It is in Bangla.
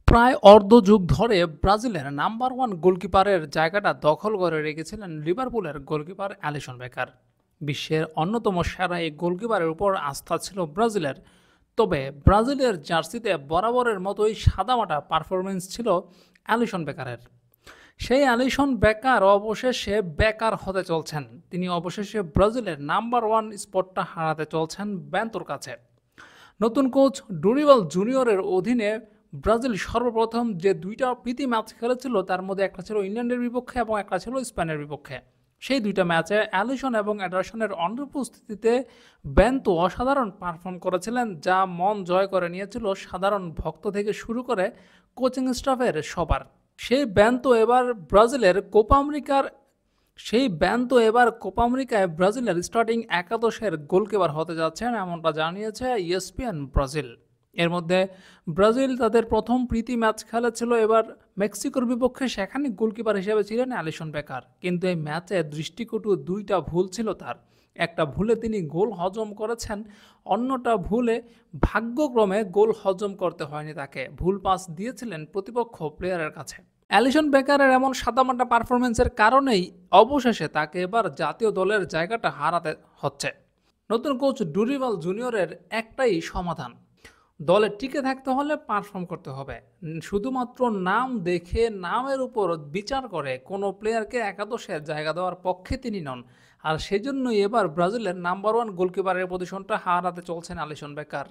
প্রায় অর্ধযুগ ধরে ব্রাজিলের নাম্বার ওয়ান গোলকিপারের জায়গাটা দখল করে রেখেছিলেন লিভারপুলের গোলকিপার অ্যালিসন বেকার। বিশ্বের অন্যতম সেরা এই গোলকিপারের উপর আস্থা ছিল ব্রাজিলের। তবে ব্রাজিলের জার্সিতে বরাবরের মতোই সাদামাটা পারফরমেন্স ছিল অ্যালিসন বেকারের। সেই অ্যালিসন বেকার অবশেষে বেকার হতে চলছেন। তিনি অবশেষে ব্রাজিলের নাম্বার ওয়ান স্পটটা হারাতে চলছেন বেন্তোর কাছে। নতুন কোচ ডুরিবাল জুনিয়রের অধীনে ব্রাজিল সর্বপ্রথম যে দুইটা প্রীতি ম্যাচ খেলেছিল তার মধ্যে একটা ছিল ইংল্যান্ডের বিপক্ষে এবং একটা ছিল স্পেনের বিপক্ষে। সেই দুইটা ম্যাচে অ্যালিসন এবং অ্যাডারসনের অনুপস্থিতিতে বেন্তো অসাধারণ পারফর্ম করেছিলেন, যা মন জয় করে নিয়েছিল সাধারণ ভক্ত থেকে শুরু করে কোচিং স্টাফের সবার। সেই বেন্তো এবার ব্রাজিলের কোপা আমেরিকার সেই ব্যান তো এবার কোপা আমেরিকায় ব্রাজিলের স্টার্টিং একাদশের গোলকিপার হতে যাচ্ছেন, এমনটা জানিয়েছে ইএসপিএন ব্রাজিল। এর মধ্যে ব্রাজিল তাদের প্রথম প্রীতি ম্যাচ খেলেছিল এবার মেক্সিকোর বিপক্ষে, সেখানে গোলকিপার হিসেবে ছিলেন অ্যালিসন বেকার। কিন্তু এই ম্যাচে দৃষ্টিকটু দুইটা ভুল ছিল তার। একটা ভুলে তিনি গোল হজম করেছেন, অন্যটা ভুলে ভাগ্যক্রমে গোল হজম করতে হয়নি তাকে, ভুল পাস দিয়েছিলেন প্রতিপক্ষ প্লেয়ারের কাছে। অ্যালিসন বেকারের এমন সাদামাটা পারফরমেন্সের কারণেই অবশেষে তাকে এবার জাতীয় দলের জায়গাটা হারাতে হচ্ছে। নতুন কোচ ডুরিবাল জুনিয়রের একটাই সমাধান, দলে টিকে থাকতে হলে পারফর্ম করতে হবে। শুধুমাত্র নাম দেখে নামের উপর বিচার করে কোনো প্লেয়ারকে একাদশে জায়গা দেওয়ার পক্ষে তিনি নন। আর সেজন্যই এবার ব্রাজিলের নাম্বার ওয়ান গোলকিপারের পজিশনটা হারাতে চলছেন অ্যালিসন বেকার।